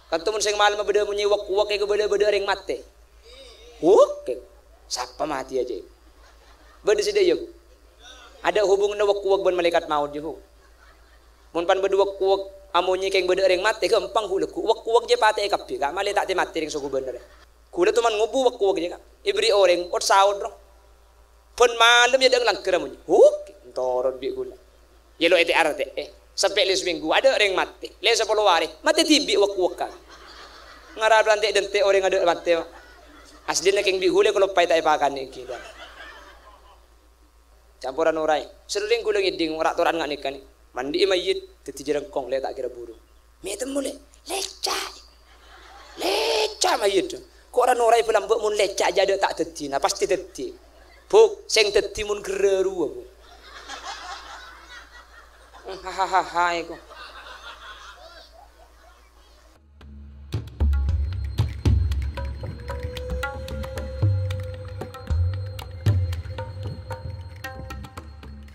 Kantumun sing malam beda munyi wak-wak ke beda-beda ring mate. Oke. Siapa mati aja. Beda sida yuk. Ada hubungan wak-wak ban malaikat maut juga. Mun pan beda wak-wak amunyi keng beda ring mate gampang hula ku. Wak-wak je pate kapi ka male tak te mati ring suku bener. Kula tuman ngubu wak-wak je ka. Ibri orang ot saud ro. Pun malam ya dang langker amunyi. Oke. Torot bi kula. Yelo ete arte sampai les minggu ada orang mati les 10 hari mati tibi wak-wak ngarap lantai dente orang ada mati aslinya keng bihule kalau pai tak pakan iki campuran orai sering kula ngiding ora toran ngak nikah ni mandi mayit teti jerengkong le tak kira burung me temule leca mayit kok ora orai pelambek mun leca jadi tak teti nah pasti teti buk sing teti mun gereru aku hahaha iku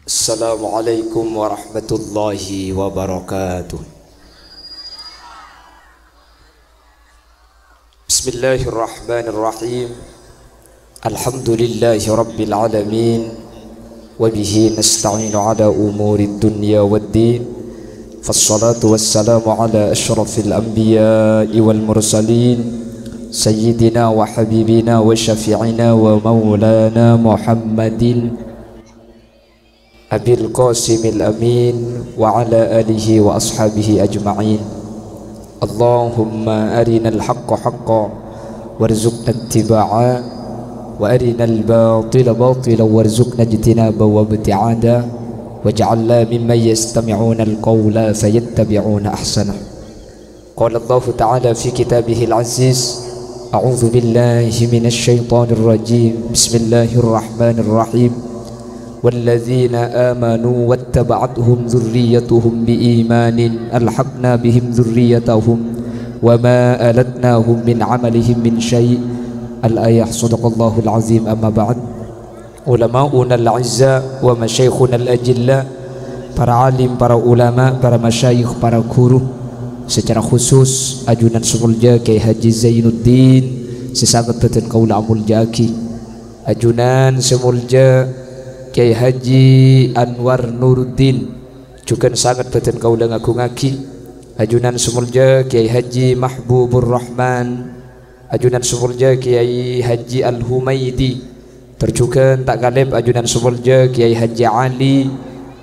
Assalamualaikum warahmatullahi wabarakatuh. Bismillahirrahmanirrahim. Alhamdulillahi rabbil alamin. وبه نستعين على أمور الدنيا والدين فالصلاة والسلام على أشرف الأنبياء والمرسلين سيدنا وحبيبنا وشفيعنا ومولانا محمد أبي القاسم الأمين وعلى آله وأصحابه أجمعين اللهم أرنا الحق حقا وارزقنا اتباعه وأرنا الباطل باطلا وارزقنا اجتنابه وابتعاده واجعلنا ممن يستمعون القول فيتبعون أحسنه قال الله تعالى في كتابه العزيز أعوذ بالله من الشيطان الرجيم بسم الله الرحمن الرحيم والذين آمنوا واتبعتهم ذريتهم بإيمان ألحقنا بهم ذريتهم وما ألتناهم من عملهم من شيء الآية صدق الله العظيم. أما بعد علماؤنا الأعزاء ومشايخنا الأجلاء para alim, para ulama, para masyayikh, para guru, secara khusus ajunan sumulja Kiai Haji Zainuddin sesagat teten kaula amul jaki ajunan sumulja Kiai Haji Anwar Nuruddin juga sangat teten kaula ngaku ngaki ajunan sumulja Kiai Haji Mahbubur Rahman ajunan sumulja Kiai Haji Al-Humaidi terjukan tak galib ajunan sumulja Kiai Haji Ali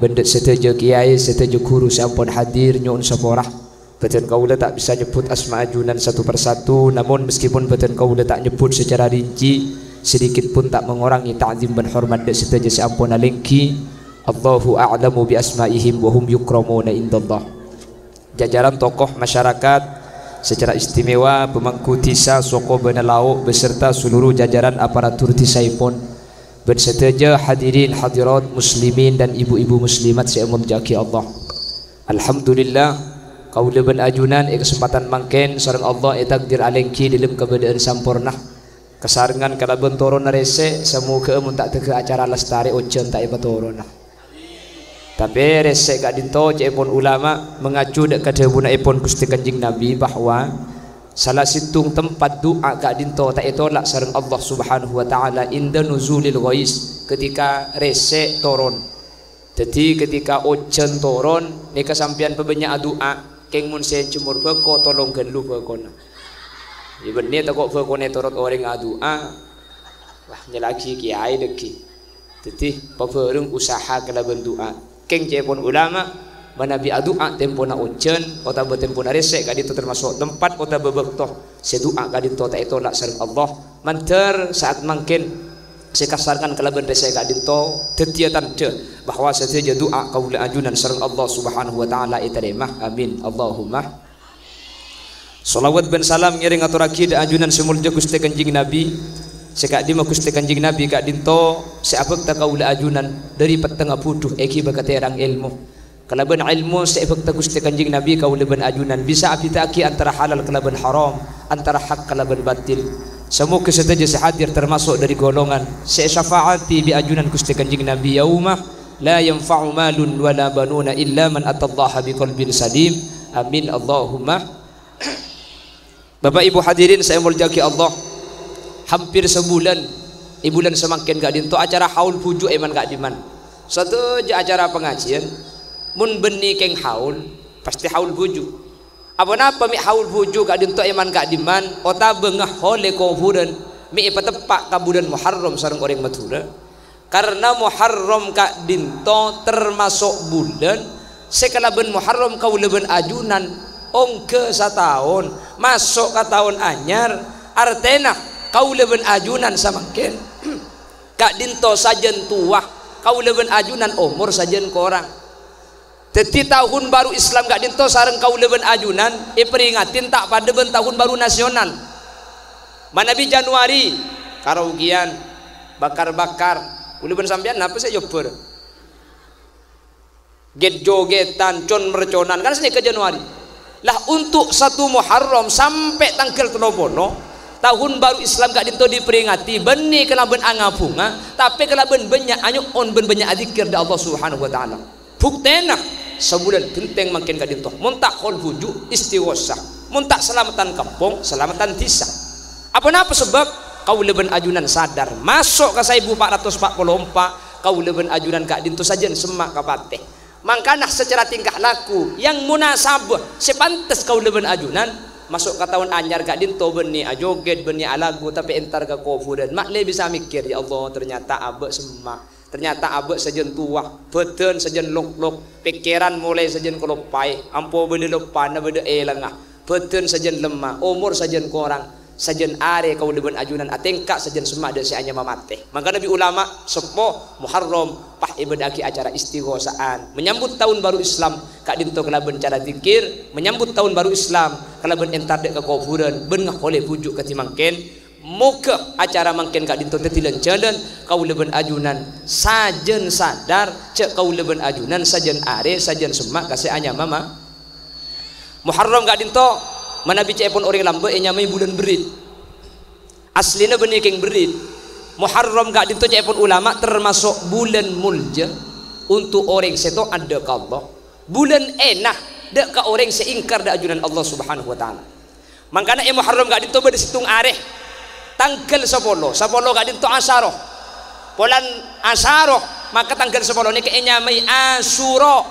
bendet seteja kiai seteja guru sampun hadir nyuun saporah beten kaula tak bisa nyebut asma ajunan satu persatu namun meskipun beten kaula tak nyebut secara rinci sedikit pun tak mengurangi ta'zim dan hormat dek seteja sampun alengki Allahu a'lamu bi asma'ihim wa hum yukramuna indallah. Jajaran tokoh masyarakat secara istimewa pemangku tisa soko benelau beserta seluruh jajaran aparatur tisaipun berseteja hadirin hadirat muslimin dan ibu-ibu muslimat seumur jaki Allah. Alhamdulillah kaula ben ajunan kesempatan mangken sareng Allah takdir alengki dalam keadaan sampurna kesarengan kala bentoron rese semoga mun tak tege acara lestari ojen tak ibatorona tapi resek gak dinto cepon ulama mengacu dek kadebuna ipon Gusti Kanjeng Nabi bahwa salah situng tempat doa gak dinto tak itolak sareng Allah Subhanahu wa taala inda nuzulil ghais ketika resek toron. Jadi ketika ojen toron ni kesampian pebanyak doa keng mun sen cumur beko tolongkeun lu bekona. Iben ni takok bekone torot orang doa wah nyelaki kiai deki. Jadi pabeureng usaha kalaban doa keng cepon ulama manabi adua tempona ojen kota betempona resek kadi itu termasuk tempat kota bebektoh sedua kadi itu tak itolak sareng Allah manter saat mungkin sekasarkan kalaban resek kadi itu tetia tanda bahwa saja doa kaula ajunan sareng Allah Subhanahu wa taala iterima amin Allahumma salawat ben salam ngiring aturaki da ajunan semulja Gusti Kanjeng Nabi sekak di Gusti Kanjeng Nabi kak dinto seabek ta kaula ajunan dari petengah puduh eki bakaterang ilmu kalaban ilmu seabek ta Gusti Kanjeng Nabi kaula ben ajunan bisa apitaki antara halal kalaban haram antara hak kalaban batil semoga seteja sehadir termasuk dari golongan syafaati bi ajunan Gusti Kanjeng Nabi yaumah la yanfa'u malun wala banuna illa man atallaha biqalbin salim amin Allahumma Bapak Ibu hadirin saya mulyaki Allah, hampir sebulan, bulan semakin gak dinto acara haul pujuk eman gak diman. Satu aja acara pengajian, mun beni keng haul, pasti haul pujuk. Apa napa mi haul pujuk gak dinto eman gak diman, ota bengah hole kofuran, mi ipatepak kabudan Muharram sareng orang Madura. Karena Muharram gak dinto termasuk bulan, sekalaben Muharram kau leben ajunan. Ongke satahun masuk ke tahun anyar artena kau leben ajunan samakin kak dinto sajen tua kau leben ajunan umur sajen korang. Jadi tahun baru Islam kak dinto sareng kau leben ajunan peringatin tak pada ben tahun baru nasional manabi Januari karaugian bakar-bakar uleben sampean apa sih jober get jogetan con merconan kan sini ke Januari lah. Untuk satu Muharram sampai tanggal 30 tahun baru Islam gak dinto diperingati beni kelaben anga bunga tapi kelaben banyak anyuk on ben banyak adzikir da Allah Subhanahu wa taala. Buktena sebulan genteng makin gak dinto mun tak khol buju istighosah, mun tak selamatan kampung selamatan desa. Apa napa sebab kau leben ajunan sadar masuk ke 1444 kau leben ajunan gak dinto sajen semak kapateh. Mangkanah secara tingkah laku yang munasabah sepantas kau leben ajunan masuk ke tahun anyar gak dinto beni ajoget beni alagu tapi entar ke kofu dan mak le bisa mikir ya Allah ternyata abek semak ternyata abek sejen tua beten sejen lok-lok pikiran mulai sejen kelopai ampo bede lepana bede elengah beten sejen lemah umur sejen korang sajen are kau leben ajunan atengka sajen semak dan seanya mamate. Maka Nabi ulama sepoh Muharram pah ibadaki acara istighosaan menyambut tahun baru Islam kak dinto kelaben cara zikir menyambut tahun baru Islam kelaben entar dek ke kuburan bengah oleh pujuk ketimangken muka acara mangken kak dinto tetilan jalan kau leben ajunan sajen sadar cek kau leben ajunan sajen are sajen semak kasih anya mama Muharram kak dinto mana bicara pun orang lambe nyamai bulan berit aslinya benih keng berit Muharram gak dinto pun ulama termasuk bulan mulja untuk orang seto ada ke Allah bulan enak dek ke orang seingkar da ajunan Allah Subhanahu wa taala. Makanya Muharram gak dinto bade situng areh tanggal 10 gak dinto asaroh bulan asaroh maka tanggal 10 ini ke nyamai asuro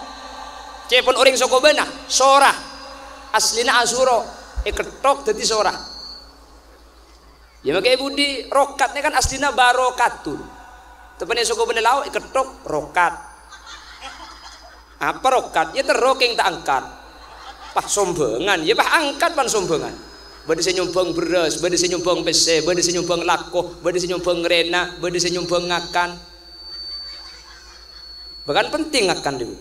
cepon orang soko benah sorah aslina asuro ketok jadi sorah ya makanya budi rokatnya kan aslina barokatun tepannya suku benelau ketok rokat apa rokat ya terrokeng tak angkat pah sombongan ya pah angkat pan sombongan bade senyumbang beras bade senyumbang pese bade senyumbang lakoh bade senyumbang rena bade senyumbang ngakan bahkan penting ngakan dulu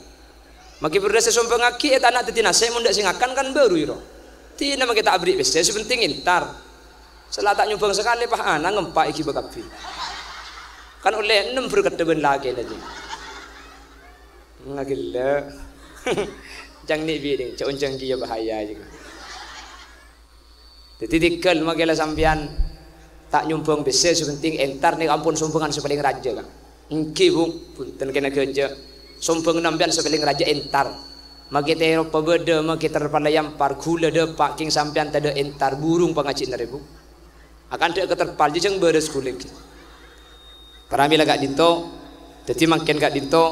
maki beras sesumbang ngaki tanah tetina saya mundak sing ngakan kan baru iro tina maki tak beri pese sepenting intar setelah tak nyumbang sekali pah ana ngempak iki bakapi kan oleh 6 berkedeben lagi lagi ngagila jang ni biding cak dia bahaya juga jadi tikal magela sampean tak nyumbang bese sepenting entar nih ampun sumbangan sepaling raja kan engki bung punten kena kerja sumbang nampian sepaling raja entar magi tero pabeda magi terpalayam par gula depak king sampean tada entar burung pangacin rebu akan dek keterpal jeung beres kulit paramila gak dinto jadi makin gak dinto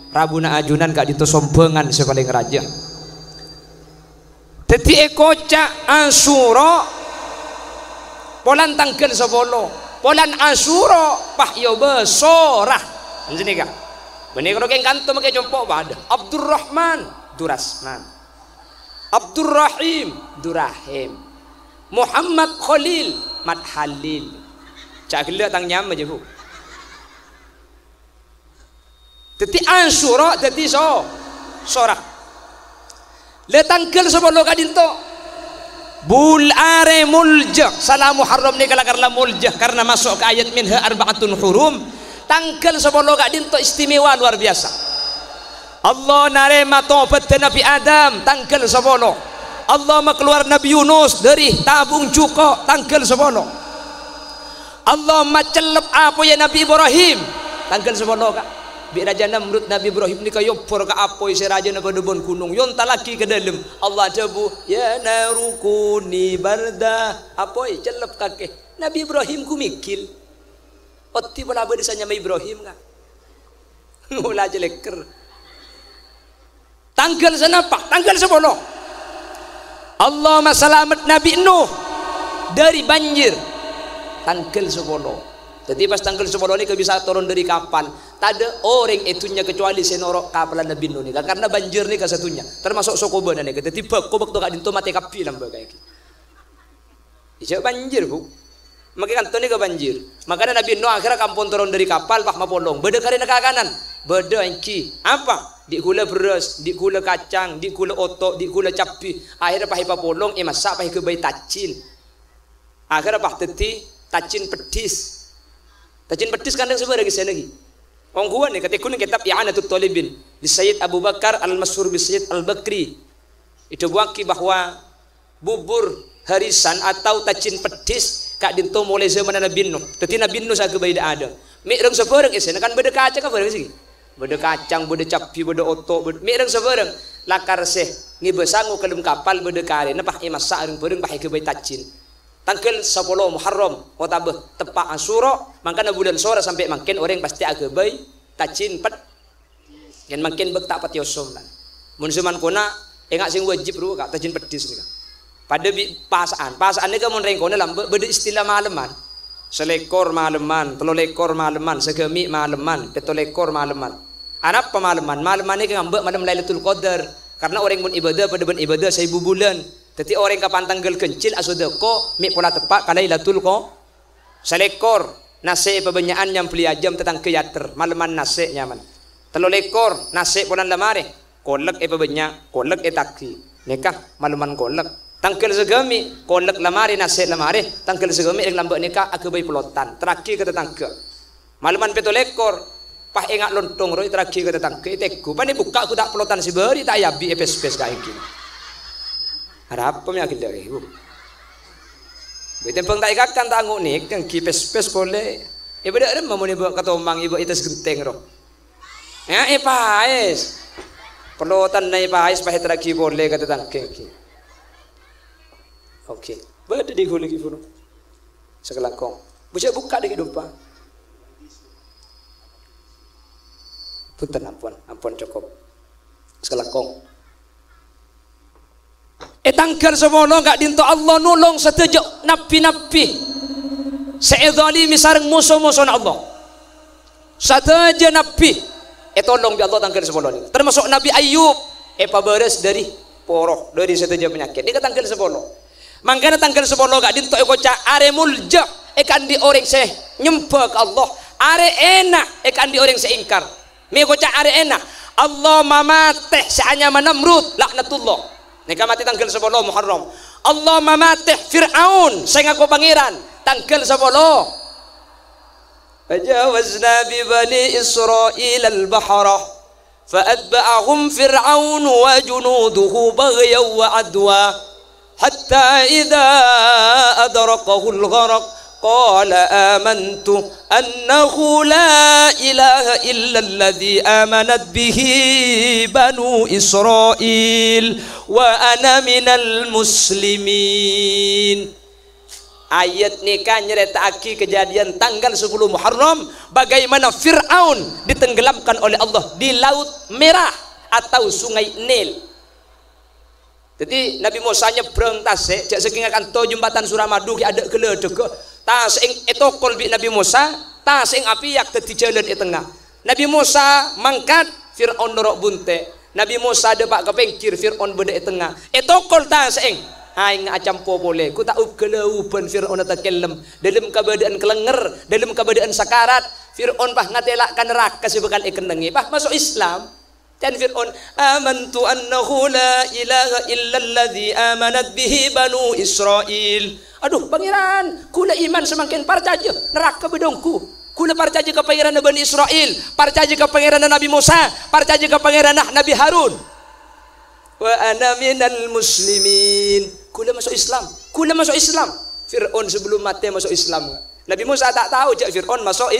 rabuna ajunan gak dinto sombengan sepaling raja jadi ekoca asuro polan tangkel 10 polan asuro pah yo besorah ini kak benih kalau keng kanto makai jompo pada Abdurrahman Durasman Abdurrahim Durahim Muhammad Khalil Mat Halil cak gila tang nyam aja bu jadi asuro jadi sorah le tangkel 10 kadinto bul are mulja salah Muharram ni karena mulja karena masuk ke ayat minha arba'atun hurum tangkel 10 kadinto istimewa luar biasa Allah narema tobat Nabi Adam tangkel 10 Allah keluar Nabi Yunus dari tabung cuko tanggal 10 Allah macelep apa ya Nabi Ibrahim tanggal 10 kak bi Raja Namrud Nabi Ibrahim ni kayopor ka apoi si raja na kadebon gunung yon talaki ke dalam Allah jabu ya narukuni barda apoi celep kakek Nabi Ibrahim ku mikil otti bala bedesanya Nabi Ibrahim nga mula jeleker tanggal senapa tanggal 10 Allah selamat Nabi Nuh dari banjir tanggal 10 jadi pas tanggal 10 ini bisa turun dari kapal tak ada orang itunya kecuali senorok kapal Nabi Nuh ni karena banjir ni kasatunya termasuk sokoban ni jadi tiba kobak tu kak dinto mati kapi nambah kayak gitu banjir bu makanya kan ni ke banjir makanya Nabi Nuh akhirnya kampung turun dari kapal pak mapolong beda karena kakanan beda engki apa di gula beras di gula kacang di gula otok di gula capi akhirnya pahi papolong masak pahi ke bayi tacin akhirnya pak teti tacin pedis kan yang sebenarnya kisah lagi. Orang gua nih ketika kuning kitab I'anatul Talibin di Sayyid Abu Bakar Al-Masyhur bi Sayyid Al-Bakri. Itu buaki bahwa bubur harisan atau tacin pedis kak dinto mulai zaman Nabi Nuh. Tetapi Nabi Nuh saga bayi ada. Mik reng sebenarnya kisah kan beda kacang apa sih? Beda kacang, beda capi, beda otok, mik reng sebenarnya lakar seh ngibesangu kelum kapal beda kare. Napah masak reng bereng pakai ke bayi tacin. Tanggal 10 Muharram otabeh tepak Asyura makanya bulan sore sampai makin orang pasti agak baik tacin pet yang makin bek tak pati osom lan mun zaman kona engak sing wajib ru kak tacin pedis ni pada pasaan ni kamu reng kona lambe beda istilah maleman selekor maleman 3 lekor maleman segemi maleman 7 lekor maleman anak pemaleman ni ngambek malam Lailatul Qadar karena orang mun ibadah pada ben ibadah 1000 bulan. Jadi orang kapan tanggal kencil asodeko mik pola tepak kalailatul ko selekor nasi pebanyakan yang beli ajam tentang keyater malaman nasi nyaman 3 lekor nasi pola lamare kolek pebanyak kolek taki nikah malaman kolek tanggal segami kolek lamare nasi lamare tanggal segami lambak nikah agabai pelotan terakhir ke tetangga malaman 7 lekor pah engak lontong roy terakhir ke tetangga iteku pani buka aku tak pelotan siberi tak yabi epes-epes kayak gini ada apa yang kita ibu? Betul tak ikatkan tanggung nik, yang kipes-pes boleh. Ibu dah ada mau ibu kata omang ibu itu segenteng roh. Ya pahis, pelotan naik pahis pahit lagi boleh kata tangkeng. Oke, berada di hulu ibu. Sekelakong, bisa buka di kehidupan. Punten ampun cukup. Sekelakong. Tanggal 10 gak dinto Allah nulung setuju nabi-nabi se'idhalimi sareng musuh-musuh Allah setuju nabi tolong bi Allah tanggal 10 ini termasuk Nabi Ayub paberes dari poroh dari setuju penyakit ini ke tanggal 10 makanya tanggal 10 gak dinto koca are mulja kan di orang se nyembah ke Allah are enak kan di orang seingkar mi koca are enak Allah mamateh seanya Namrud laknatullah nikah mati tanggal 10 Muharram Allah mamatih Fir'aun saya ngaku pangeran tanggal 10 fajawazna bi bani Israil al-bahra fa'atba'ahum Fir'aun wa junuduhu baghyan wa adwa hatta idha adrakahu al-gharaq qala amantu annahu la ilaha illa alladhi amanat bihi banu Israil wa ana minal muslimin. Ayat ni kan nyeritakake kejadian tanggal 10 Muharram bagaimana Fir'aun ditenggelamkan oleh Allah di Laut Merah atau Sungai Nil. Jadi Nabi Musa nyebrang tasik jak saking akan to jembatan Suramadu ki ada geledeg tas ing etokol bi Nabi Musa tas ing apiyak dadi jalan di tengah Nabi Musa mangkat Fir'aun norok bunte Nabi Musa depak kepengkir Fir'aun beda di tengah etokol tas ing aing acampo boleh ku tak ugeleuban Fir'aun takelem dalam keadaan kelenger dalam keadaan sakarat Fir'aun pah ngatelakkan neraka sebekal ikendengi pah masuk Islam dan Fir'aun amantu annahu la ilaha illalladzi amanat bihi banu Israil. Aduh pangeran kula iman semakin percaya neraka bedongku kula percaya ke pangeran Bani Israil percaya ke pangeran Nabi Musa percaya ke pangeran Nabi Harun wa ana minal muslimin kula masuk Islam Fir'aun sebelum mati masuk Islam Nabi Musa tak tahu jak Fir'aun masuk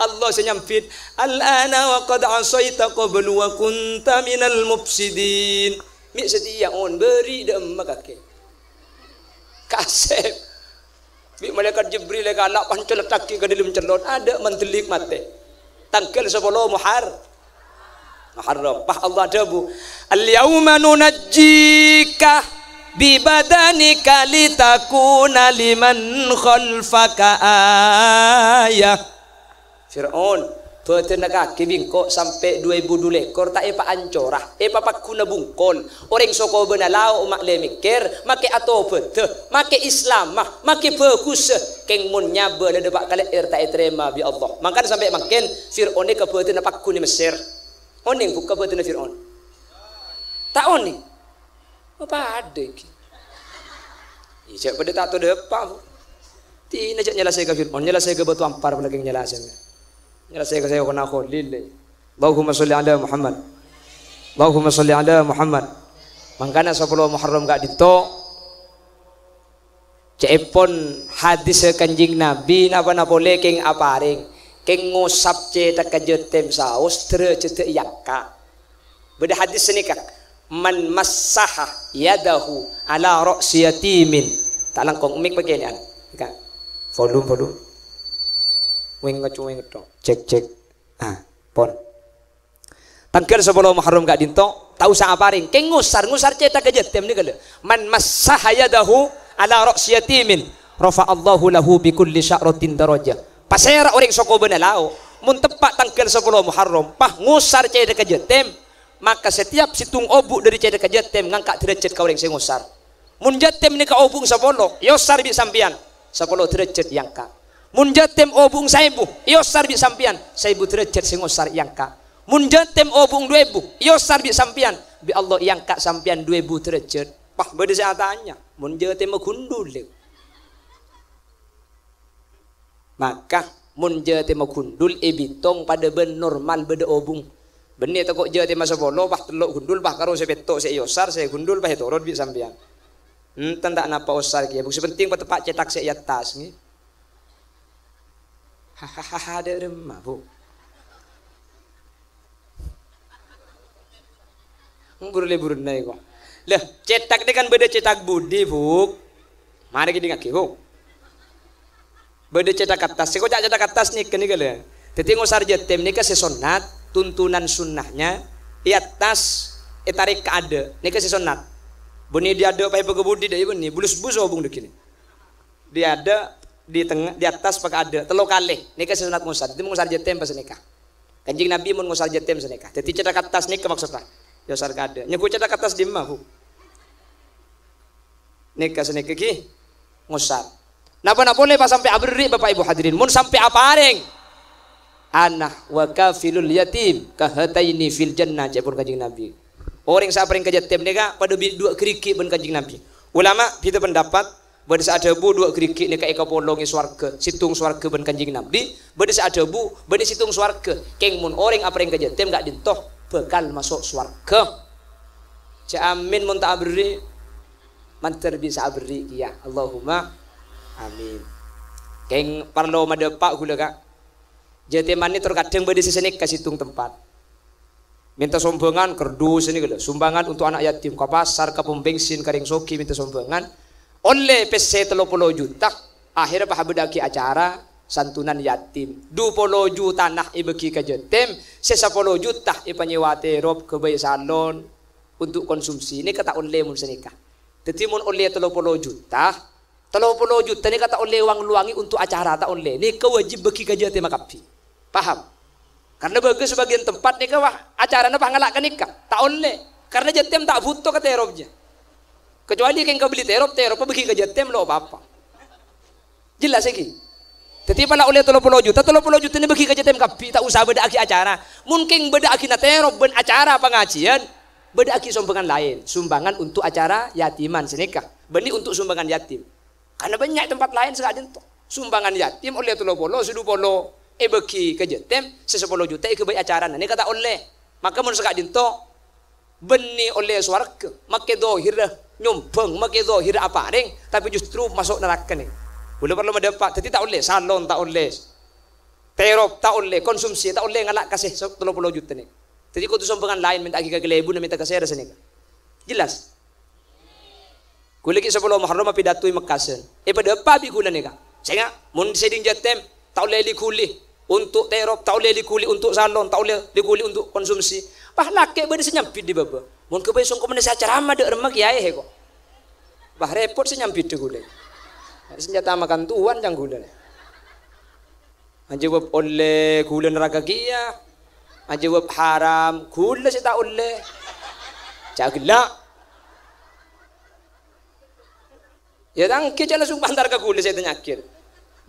Allah senyampit al-ana wa qad asaita qablu wa kunta minal mufsidin. Mi setia on beri dem makake kasep bi malaikat Jibril ka anak pancel taki ke dalam celon ada mentelik mate tangkel 10 Muharram pah Allah dabu al-yauma nunajjika bi badanika litakuna liman khalfaka ayah. Fir'aun petenaga kibingko sampai 2000 lekor tak epa ancorah epa pakuna bungkol orang soko benalau mak le mikir make atau bete make islamah make fokus keng mun nyabe le depak kali tak terima bi Allah makan sampai makin Fir'aun ni ke petena pakku ni Mesir oning buka petena Fir'aun tak oning apa ada ki ijak pada tak tu depak tina jak nyelasai ke Fir'aun nyelasai ke batu ampar lagi nyelasai saya kena kholil. Allahumma sholli ala Muhammad. Allahumma sholli ala Muhammad. Mangkana 10 Muharram gak dito. Cepon hadis Kanjeng Nabi napa boleh keng aparing. Keng ngusap cetak kajetem saus tercete yakka. Beda hadis senikah. Man massaha yadahu ala ra'si yatimin. Tak langkong mik beginian. Volume. Wing cek pon tangkel 10 Muharram gak dinto tahu sa aparing keng ngusar cetak aja tem ni kala man massaha yadahu ala ra'si yatimin rafa Allahu lahu bi kulli sya'ratin darajah pasera orang soko benalao mun tepat tangkel 10 Muharram pah ngusar cetak aja tem maka setiap situng obuk dari cetak aja tem ngangkat derajat ka orang sing ngusar mun jatem ni ka obung 10 yosar bi sampian 10 derajat yang ka mun jatem obung 1000 yosar bi sampian 1000 derajat sing ngosar yangka mun jatem obung 2000 yosar bi sampian bi Allah yangka sampian 2000 derajat pah beda saya tanya mun jatem gundul maka mun jatem gundul ebitong pada ben normal beda obung benih tak kok jatem masa bolo pah telok gundul pah karo sepetok se yosar se gundul pah torot bi sampian tak napa osar ki bu sepenting tepat cetak se atas ni hahaha ada remah bu burle naik kok lah cetak ni kan beda cetak budi bu mari kita ngaki bu beda cetak atas kok cetak atas ni kini kali jadi ngusar jatem ni ke sesonat tuntunan sunnahnya di atas tarik ke ada ni ke sesonat buni dia ada pakai budi dah ibu ni bulus obung dek ini dia ada di tengah di atas pakai ada telo kali nikah sunat ngusar itu ngusar jatem pas nikah Kanjeng Nabi mun ngusar jatem senikah jadi cetak atas nikah maksudnya yosar kada nyeku cetak atas di mah bu nikah senikah ki ngusar napa boleh pas sampai abri bapak ibu hadirin mun sampai apareng anah wa kafilul yatim kahataini fil jannah cepur Kanjeng Nabi orang sapareng ke jatem nikah pada dua keriki ben Kanjeng Nabi ulama kita pendapat bade ada bu dua kerikik ni ka eka polongi swarga situng swarga ben Kanjeng Nabi bade ada bu bade situng swarga keng mun orang apa yang kajetem gak dintoh bekal masuk swarga amin mun tak abri manter bisa abri ya Allahumma amin keng parlo madepak gula kak jateman ni terkadang bade sesenik ka situng tempat minta sumbangan kerdus ini gula sumbangan untuk anak yatim ka pasar ka pom bensin karing soki minta sumbangan oleh PC 30 juta akhirnya pak bedaki acara santunan yatim 20 juta tanah ibeki ke jatem 10 juta ipanyewa terop ke bayi salon untuk konsumsi ini kata oleh mun senikah jadi mun oleh 30 juta ni kata oleh uang luangi untuk acara tak oleh ini kewajib beki ke jatem makapi paham karena bagi sebagian tempat ni kawah acaranya pangalakkan nikah tak oleh karena jatem tak butuh ke teropnya kecuali yang kau beli terop pergi ke jatem lo apa jelas lagi jadi pala oleh 30 juta ini pergi ke jatem kapi tak usah beda aki acara mungkin beda aki na terop ben acara pengajian beda aki sumbangan lain sumbangan untuk acara yatiman senikah benih untuk sumbangan yatim karena banyak tempat lain sekalian sumbangan yatim oleh 30 sudu polo bagi ke jatem 10 juta ke bayi acara ini kata oleh maka mun sekalian benih oleh swarga make dohir nyumbang make zahir apa ring tapi justru masuk neraka nih boleh perlu mendapat jadi tak oleh salon tak oleh terop tak oleh, konsumsi tak oleh ngalak kasih 30 juta ni. Jadi kau tu sumbangan lain minta kita kelebu dan minta kasih rasa ni. Jelas. Kau lagi sebelum Muharram pidatui Mekasen. Pada apa bi kula ni kak? Saya mun seding jatem tak oleh likuli untuk terop, tak oleh likuli untuk salon, tak oleh likuli untuk konsumsi. Bah laki berde senyampit di baba. Mun kau besok kau menasi acara ama dek remak ya kok. Bah repot senyampit tu kula. Senjata makan tuan jang kula. Anjawab oleh kula neraka kia. Anjawab haram kula saya tak oleh. Cagla. Ya tangki jalan langsung bantar ke kula saya tanya akhir.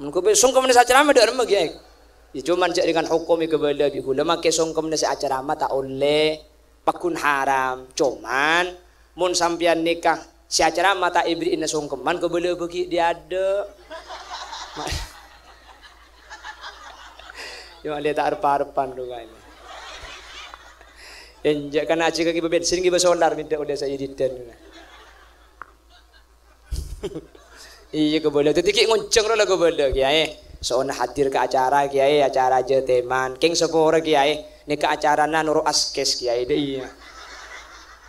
Mun kau besok kau menasi acara ama dek remak ya. Ya cuma dengan hukum kebala bi kula make songkom menasi acara ama tak oleh. Pakun haram. Cuman mun sampian nikah si acara mata ibri ina songkeman kebala bagi dia ada. Yo lihat tak arpa-arpan tu kan. Enjak kan aci kaki bensin ki solar minta udah saya didan. Iya kebala tu tiki ngonceng lah kebala kiai. Soalnya hadir ke acara kiai, acara aja teman. King sepora kiai, ni ke acara na nurut askes kiai deh iya.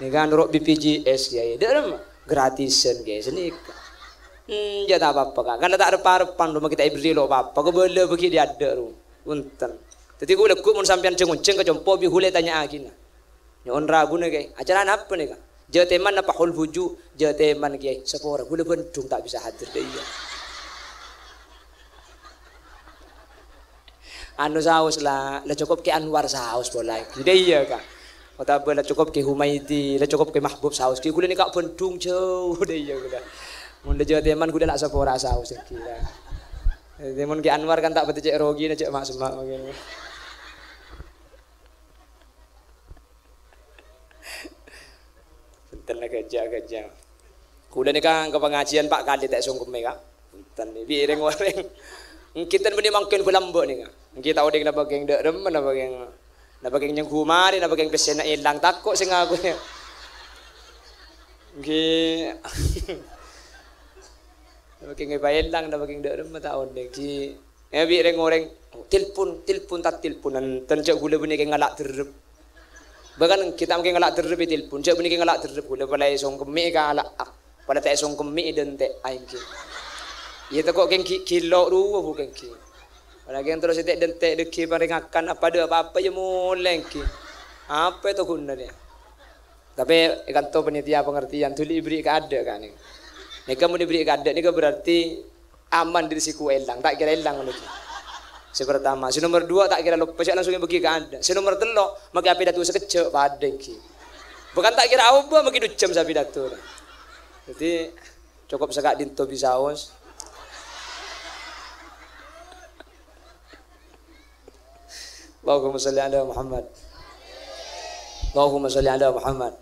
Ni kan nurut BPJS kiai, deh gratisan kiai sini. Jadi tak apa kak. Kalau tak ada parapan rumah kita ibri lo apa. Kebala bagi dia ada ru. Unten. Jadi gue lekuk mun sampean cengunceng ke jompo bi hule tanya akin. Nyon ragu nih kiai. Acara apa nih kak? Jadi teman apa hul buju? Jadi teman kiai. Sepora hule bentung tak bisa hadir deh iya. Anu saus lah cukup ke Anwar saus boleh. Jadi iya kak. Kata boleh cukup ke Humaidi, lah cukup ke Mahbub saus. Ki kulit ni kak bentung jauh deh iya kuda. Mun de teman kuda nak sepora saus kira. Teman ke Anwar kan tak betul cek rogi nak cek mak semak begini. Bentar nak kerja. Kuda ni kan ke pengajian Pak kali tak sungguh mereka. Bentar ni biring wareng. Kita ni mangkin kulambok ni kan. Kita odeng na bageng dek rem na bageng yang humari na bageng pesen na ilang takut sing aku ni. Na bageng ilang na bageng dek rem ta odeng ki. Bi reng oreng telepon tak teleponan tencak gula bini ke ngalak terrep. Bahkan kita mungkin ngalak terrep telepon, cak bini ke ngalak terrep gula balai song kemi ka alak. Pada tak song kemi dan tak aing ki. Ya tak kok kilo dua bukan ki. Lagi yang terus itu dentek deki peringakan apa ada apa ya mulai ki. Apa itu gunanya? Tapi ikan tu penitia pengertian tuli beri keada kan ni. Ni kamu diberi keada ni berarti aman dari siku elang tak kira elang lagi. Sepertama, si nomor 2 tak kira lupa langsung bagi keada. Si nomor 3 maki api datu sekecil pada ki. Bukan tak kira apa maki 2 jam sapi datu. Jadi cukup sekak dinto bisaos. Allahumma salli ala Muhammad. Allahumma salli ala Muhammad.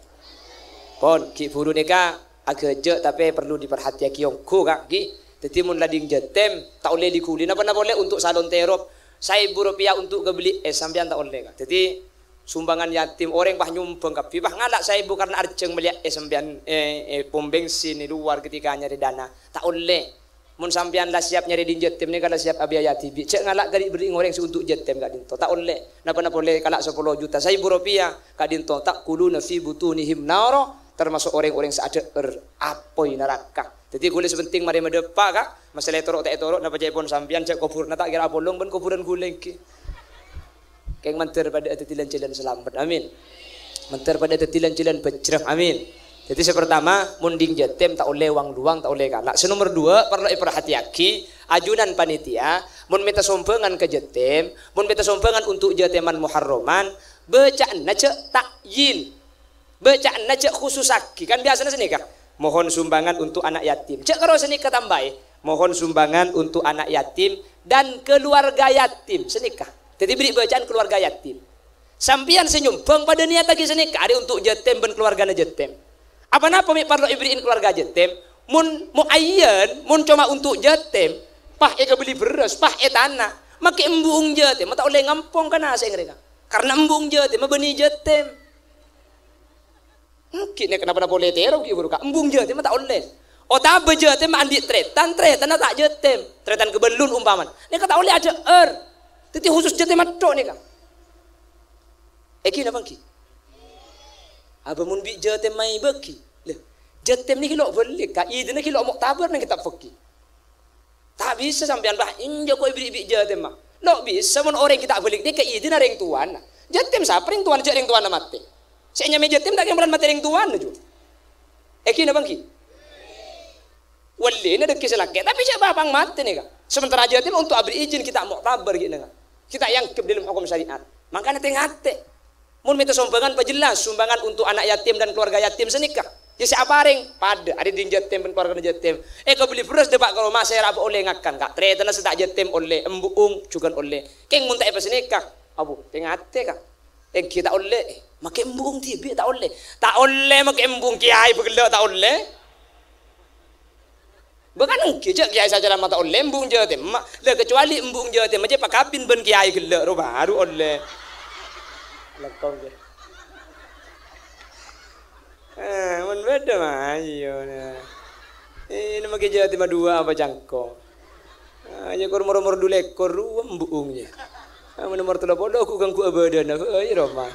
Pon ki furu nika agak je tapi perlu diperhatikan kiongku kak ki. Jadi mun lading jetem tak boleh dikuli. Napa boleh untuk salon terop. Rp1,000 untuk kebeli sampean tak boleh kak. Jadi sumbangan yatim orang bah nyumbang kak. Bah ngalak 1,000 karena arceng melihat sampean pom bensin di luar ketika nyari dana. Tak boleh. Mun sampean lah siap nyari di jetem ni kalau siap abia yatim. Cek ngalak kali beri orang untuk jetem kak dinto. Tak boleh. Napa boleh kalak 10 juta Rp1,000 kak dinto tak kuluna fi butunihim naro termasuk orang-orang seada apoi neraka. Jadi gule sepenting mari medepak kak masalah torok tak torok napa jepon sampean cek kubur na tak kira bolong ben kuburan gule ki. Keng manter pada tetilan jalan selamat. Amin. Manter pada tetilan jalan bejrah. Amin. Jadi sepertama munding jetem tak oleh wang luang tak oleh kalak. Senomor 2 perlu diperhatiaki ajunan panitia mun minta sumbangan ke jetem, mun minta sumbangan untuk jeteman muharraman, bacaan cek takyin. Bacaan cek khususaki kan biasanya sini kak. Mohon sumbangan untuk anak yatim. Cek kalau sini ketambah, mohon sumbangan untuk anak yatim dan keluarga yatim senikah. Jadi beri bacaan keluarga yatim. Sampian senyumbang pada niat lagi senikah ada untuk jetem dan keluarga jetem. Apa napa mi perlu iberiin keluarga jetem? Mun muayyan, mun cuma untuk jetem, pah eka beli beras, pah tanah, make embung jetem, tak boleh ngampung kan asa mereka. Karena embung jetem, benih jetem. Mungkin kenapa boleh terok ibu kak? Embung jetem tak boleh. Oh tak bejetem andi tretan tak jetem, tretan kebelun umpaman. Ini tak boleh aja Tetapi khusus jatim matok ni kan. Eki na bangki. Aba mun bi jatim mai baki. Le. Jatim ni kilo beli ka id ni kilo muktabar nang kitab fikih. Tak bisa sampean bah injo ko ibi jatim mah. Lo bisa mun orang kita beli ni ka id na ring tuan. Jatim sa ring tuan je ring tuan na mate. Senya me jatim dak yang bulan mate ring tuan ju. Eki na bangki. Wali na dekis laki tapi siapa bang mate ni kan. Sementara jatim untuk abri izin kita muktabar gitu kan. Kita yang ke dalam hukum syariat. Makanya tengate. Mun minta sumbangan jelas sumbangan untuk anak yatim dan keluarga yatim senikah. Ya siapa ring pada ada di jatim dan keluarga jatim. Kau beli beras depak kalau mas saya apa oleh ngakan kak. Ternyata setak jatim oleh embuung juga oleh. Keng mun tak apa senikah. Abu tengate kak. Kita oleh. Makai embuung tibi tak oleh. Tak oleh makai embuung kiai begelak tak oleh. Bukan kejak kiai saja lama tak oleh embung jatim. Le kecuali embung jatim aja pak kabin ben kiai gelak ro baru oleh. Lekong je. Mun beda mah ayo. Ini makai jatim dua apa jangko. Aja kor mor-mor dulu ekor embungnya. Mun nomor 3 bodoh ku ganggu abadan. Ai Roma.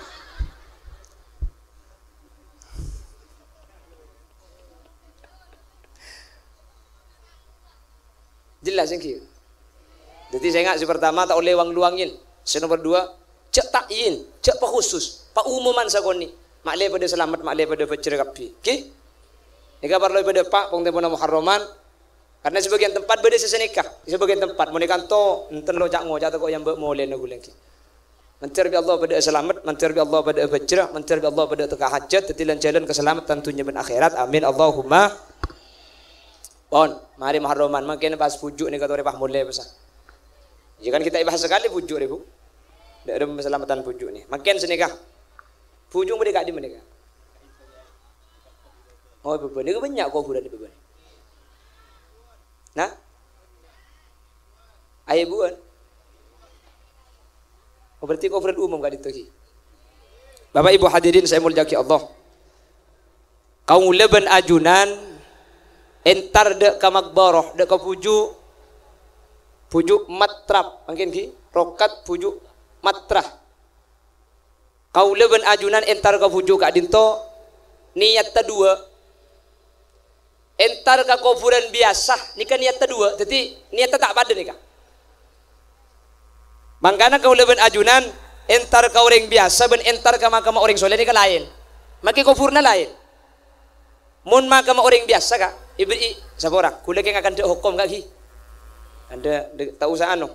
Jelas yang kia. Jadi saya ingat si pertama tak oleh wang luangin. Si nomor 2 cek takyin, cek pak khusus, pak umuman sakoni. Maklai pada selamat, maklai pada fajr kapi. Okey. Ni kabar loy pada pak pong tempoh Muharraman. Karena sebagian tempat beda sesenikah. Sebagian tempat mau kanto enten lo cak ngojak kok yang mbak moleh nagu lagi. Mentir bi Allah pada selamat, mentir bi Allah pada fajr, mentir bi Allah pada teka hajat, tetilan jalan keselamatan tentunya ben akhirat. Amin Allahumma. Pon, mari Muharraman makin pas pujuk ni kata repah mulai besar. Jika kita ibah sekali pujuk ni bu, tidak ada keselamatan pujuk ni. Makin senikah, pujuk mereka di mereka. Oh beban, ni banyak kau bulan ni beban. Nah, ayah buan. Oh berarti kau bulan umum kali tu. Bapak Ibu hadirin saya muliakan Allah. Kau leban ajunan. Entar dek ka makbaroh dek ka pujuk matrap mungkin ki rokat pujuk matrah kau leben ajunan entar ka pujuk ka dinto niat kedua entar ka kuburan biasa ni kan niat kedua jadi niat tak pada ni kan mangkana kau leben ajunan entar ka orang biasa ben entar ka makam orang soleh ni kan lain maki kuburna lain mun makam orang biasa ka ibri sabora kula keng akan dek hukum kaki anda tak usah anu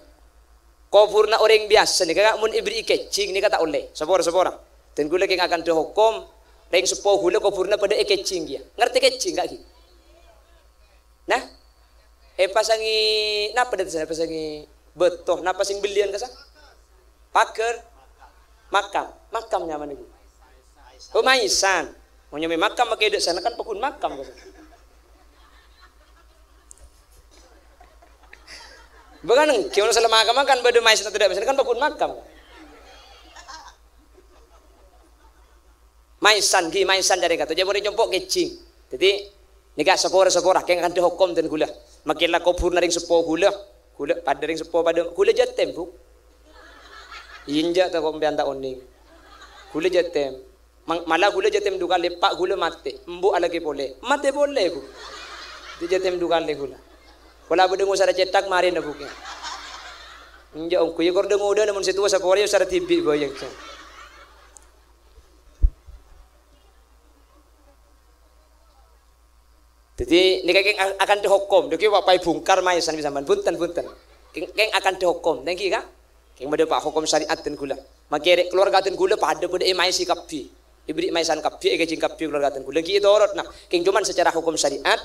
kuburna orang biasa ni kakak mun ibri kecing ni kata oleh sabora dan kula keng akan dek hukum ring sepo kula kuburna pada kecing dia ngerti kecing kaki nah pasangi napa dah pasangi betoh napa sing belian kasa paker makamnya mana ibu oh maisan mau nyampe makam pakai dek sana kan pekun makam kasa bukan kion selama makam kan bade maisan atau tidak kan pekun makam maisan dari kata jadi boleh jompok kecing jadi nikah sepora keng akan dihukum dan gula makinlah kubur naring sepo gula pada ring sepo pada gula jatem bu injak tak kompian tak oning gula jatem malah gula jatem dua kali pak gula mate embu lagi boleh mate boleh bu di jatem dua kali gula kalau berdengar cara cetak mari na buknya injak ongku ya kor dengar udah namun situ sepora ya cara tibi bayang jadi ini keng akan dihukum deki wapai bungkar maisan bisa punten keng akan dihukum thank you kak keng bade pak hukum syariat dan gula makere keluarga dan gula pada maisi kapi ibri maisan kapi kecing kapi keluarga dan gula ki dorot nah keng cuman secara hukum syariat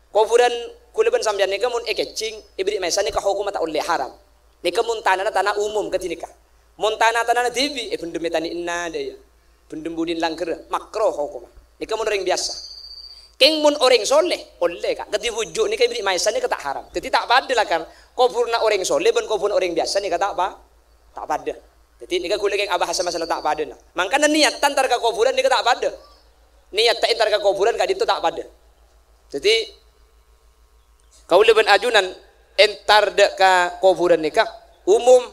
kuburan kuleban sampeyan nika mun kecing ibri maisan nika hukum tak oleh haram nika mun tanah umum ketinika mun tanah dibi bendem tani inna daya bendem budin langker makro hukum nika mun ring biasa keng mun orang soleh oleh kak keti bujuk ni ibri maisan ni tak haram jadi tak pada lah kan kuburna orang soleh ben kubur orang biasa ni kata apa tak pada jadi ni kan kulit keng abah masalah tak pada nah makanya niat antar ke kuburan ni tak pada niat tak antar ke kuburan kak itu tak pada jadi kau leben ajunan entar dek ke kuburan ni kak umum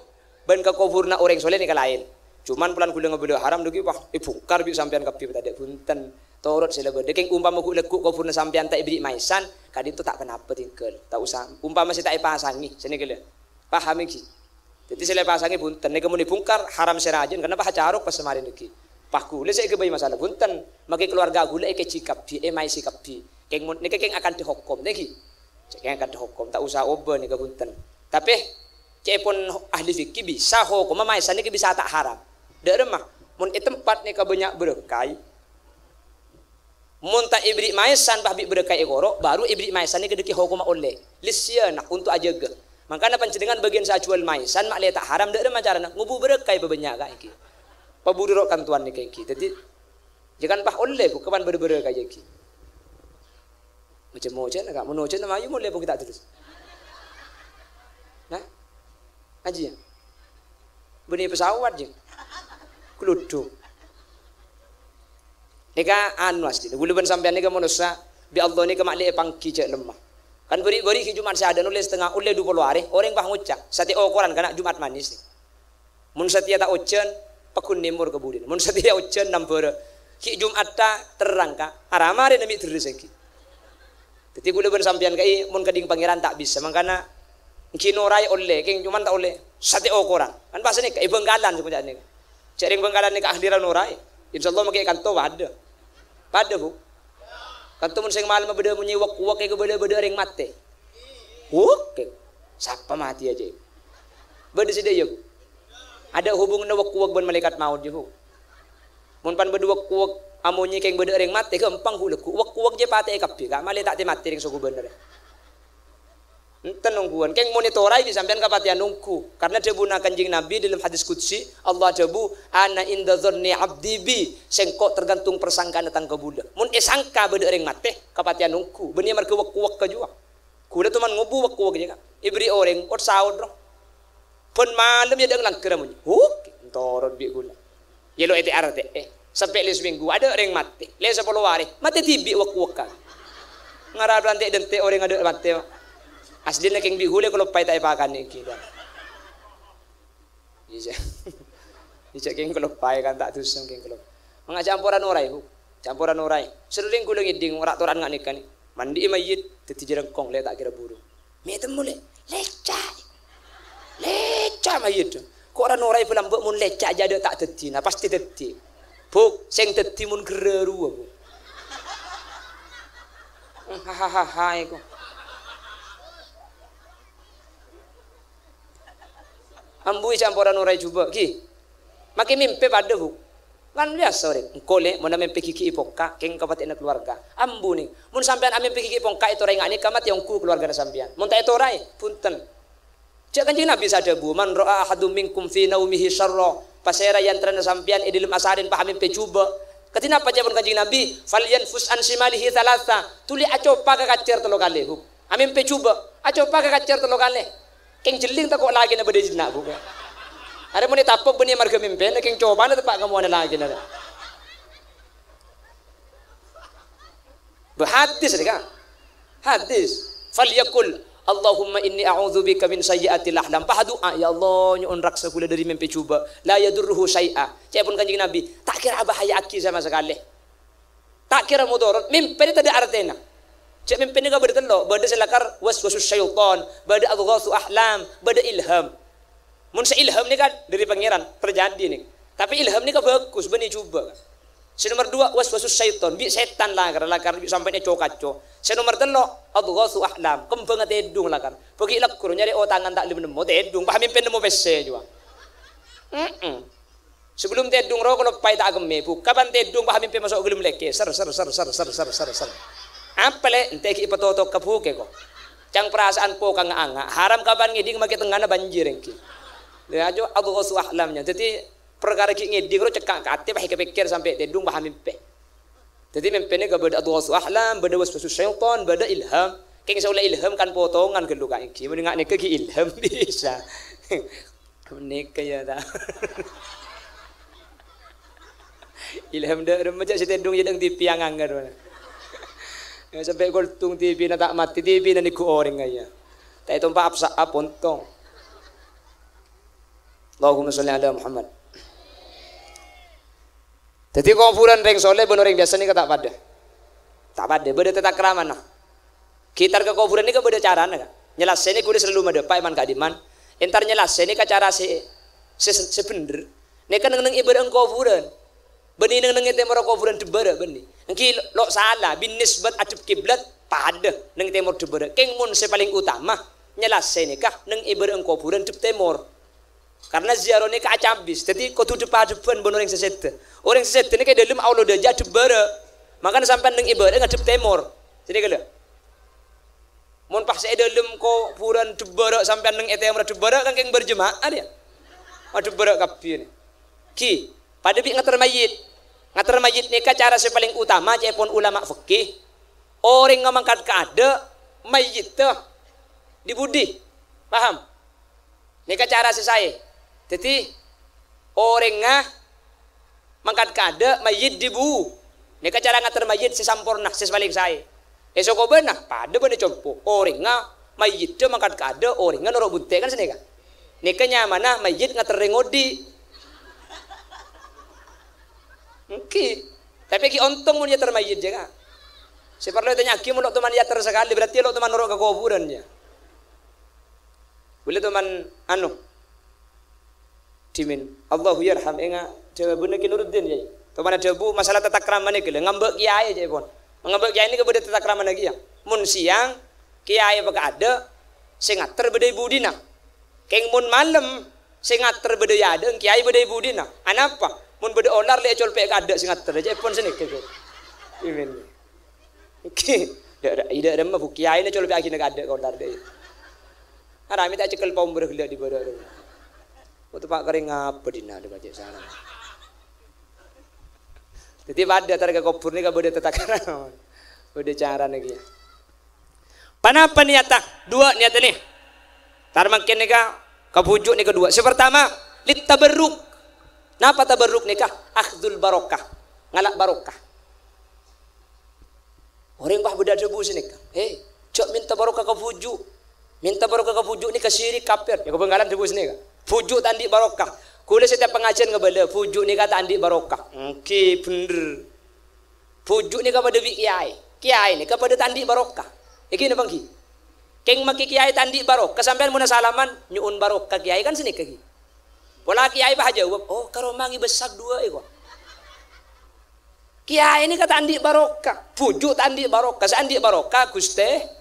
ban ka kufurna orang soleh ni lain. Cuman pulan kula ngebelo haram dugi wah ibukar bi sampean kapi tadi punten torot sila bede keng umpama ku lekuk kufurna sampean tak ibri maisan kadi itu tak kenapa tinggal tak usah umpama si tak pasangi sini kele paham iki jadi sila pasangi punten nek mun dibungkar haram serajen karena pah caruk pas semarin iki pah kula sik ke masalah punten maki keluarga kula ke cikap bi mai sikap bi keng mun nek keng akan dihukum niki keng akan dihukum tak usah oben nek punten tapi cepon ahli fikih bisa hukum maisan niki bisa tak haram dak remah mun tempat nek banyak berkai mun tak ibri maisan bah bi berkai egoro baru ibri maisan ni kedeki hukum oleh lisyana untuk ajaga makanya panjenengan bagian sajual maisan mak le tak haram dak remah carana ngubu berkai banyak ka iki pabudurok kan tuan ni iki jadi jangan pah oleh ku kapan ber-ber kaya iki macam-macam nak monojen nama ayu boleh pun kita terus nah aji beni pesawat je keluduk nika anu asli gulu ban sampean nika manusia bi Allah nika makle pangki cek lemah kan beri Jumat saya ada nulis setengah ulle 20 hari orang bah ngucak sati Quran kana Jumat manis mun satia tak ucen pekun nimur kebudin mun satia ucen nampeur ki Jumat ta terang ka aramare nami terus iki dadi gulu ban sampean kai mun kading pangeran tak bisa mangkana kinorai oleh keng cuman tak oleh sati Quran kan pasane kai benggalan sebenarnya cering benggalan nika ahliran norai insyaallah makai kanto pada bu kanto mun sing malam beda munyi wak ke beda ring mate oke siapa mati aja beda sida yuk ada hubungan wak ban malaikat maut je bu mun pan beda wak amunyi keng beda ring mate gampang huleku wak je pate kapi ka male tak te mati ring suku bener enten nungguan keng monitorai di sampean kapatian nungku karena debuna kanjing Nabi dalam hadis qudsi Allah debu ana inda dzanni abdi bi sengkok tergantung persangkaan datang ke budak mun sangka bede ring mate kapatian nungku benih marke wak ka jua kula tuman ngubu wak je ka ibri orang kot saud ro pun malam ya dang langkera mun torot bi kula yelo ete arte sampai le seminggu ada ring mate le 10 hari mate tibi wak ka ngarap lantai dente orang ada mate asli na keng bihule kalau pai tai pakan iki dan isa keng kalau pai kan tak tusung keng kalau mga campuran orai sering kulo ngiding ora toran ngak nikan mandi mayit teti jerengkong le tak kira buru metem mule leca mayit kok ora orai pulang mbok mun leca jadi tak teti nah pasti teti buk sing teti mun gereru bu hahaha iku ambui campuran orai coba ki makin mimpi pada bu kan biasa orang kole mau mimpi kiki ipongka keng kapatin keluarga ambu nih mun sampean amin kiki ipongka itu orang ini kamat yang ku keluarga sampean mun tak itu orai punten cek kanjeng Nabi sada bu man ra'a ahadum minkum fi naumihi syarra pasera yang terana sampean idilum asarin pahamin pe coba ketina apa jaman kanjeng Nabi falyanfus an simalihi thalatha tuli acopa ka kacer telo kali bu amin pe coba acopa ka kacer telo kali keng jeling tak kok lagi na bade jinak bu ada mun tapok benih marga mimpen keng coba na tepak kamu ana lagi na berhadis kan hadis falyakul Allahumma inni a'udzubika min sayyiatil ahlam doa ya Allah nyuun raksa kula dari mimpi coba la yadurruhu syai'a cek pun kanjeng Nabi tak kira bahaya aki sama sekali tak kira mudarat mimpi itu ada artinya cek mimpi ini gak bertelok bada selakar waswasus syaitan bada adghasu ahlam bada ilham mun ilham ni kan dari pangeran terjadi nih tapi ilham ni kan bagus benih coba nomor 2 waswasus syaitan bi setan lakar bi sampainya cokaco nomor 3 adghasu ahlam kembang tedung lakar pergi lakur nyari tangan tak lebih nemu tedung paham mimpi nemu bese jua sebelum tedung ro kalau pai tak ageme bu kapan tedung paham mimpi masuk gelem leke ser apa le ente ki petotok kebuke kok cang perasaan po kang anga haram kapan ngiding make tengana banjir engki ya ajo adghasu ahlamnya jadi perkara ki ngiding ro cekak kate bah kepikir sampai tedung paham mimpi jadi mimpi ni bada adghasu ahlam bada waswasus syaitan bada ilham keng saula ilham kan potongan gelu ka iki mun ngak nek ki ilham bisa nek ya ta ilham dak remaja setedung jedang TV yang anggar sampai goltung TV na tak mati TV na ni ku orang aja tak itu pak apsa apontong Allahumma sholli ala Muhammad. Jadi kuburan ring soleh bener ring biasa ni kata pada. Tak pada, beda tata kerama nah. Kita ke kuburan ni ke beda cara nah. Nyelas ini kudu selalu medepai man kadiman. Entar nyelas ini ke cara sebener. Ni kan neng ibadah kuburan. Beni neng temor kuburan tebara beni. Engki lo salah binisbat atub kiblat pada neng temor tebara. Keng mun paling utama nyelas ini kah neng ibadah kuburan teb temor. Karena ziarah ni ka acabis. Jadi kau tu depan bon orang sesete. Orang sesete ni ke dalam Allah dah jatuh tebara. Makanya sampai neng ibadah ngadep temor. Jadi kalau mun pas dalam kuburan tebara sampai neng temor tebara kan keng berjemaah dia. Ada berak kapi ni. Ki pada bi ngatar mayit. Ngatar mayit ni ka cara paling utama cepon ulama fikih. Orang ngangkat ke ada mayit tu dibudi. Paham? Ni ka cara saya. Jadi orang mangkat ke ada mayit dibu. Ni ka cara ngatar mayit sesampurna paling saya. Esok kau benar pada benar compo. Orang mayit tu mangkat ke ada orang norok bunte kan sini kan. Ni ka nyamana mayit ngatar rengodi. Oke, tapi ki untung mun yatar mayit je kan. Seperti tanya ki mun teman yatar sekali berarti lo teman norok ke kuburan je. Boleh teman anu dimin Allahu yarham enga jawabune ki Nuruddin je. Teman ada bu masalah tata krama ni gele ngambek kiai je pon. Ngambek kiai ni ke beda tata krama lagi ya. Mun siang kiai baka ada sing ngater beda ibu dina. Keng mun malam sing ngater beda ya ada kiai beda ibu dina. Anapa? Mun beda olar le colpek kada sing ngater je pon sini ke. Imin. Oke, ida remah bu kiai ni colpek akhirnya kada olar de. Arami tak cekel pom bergelak di bawah. Waktu pak kering apa dina di baca sana. Jadi pada targa kubur ni kabeh tatakan. Beda cara lagi. Panapa niata? Dua niat ni. Tar makin ni ka kabujuk ni kedua. Pertama, lit tabarruk. Napa tabarruk ni ka? Akhdul barokah. Ngalak barokah. Orang bah beda debu sini ka. Cok minta barokah kabujuk. Minta barokah kabujuk ni ka syirik kafir. Ya kau penggalan debu sini ka. Fujuk tandi barokah. Kula setiap pengajian ngebala fujuk ni kata andi barokah. Okey bener. Fujuk ni kepada kiai. Kiai ni kepada tandi barokah. Iki ni bangki. Keng maki kiai tandi barokah sampean mun salaman nyuun barokah kiai kan sini kaki. Pola kiai bah jawab, "Oh, karo mangi besak dua iko." Kiai ni kata andi barokah. Fujuk tandi barokah, sandi barokah Guste.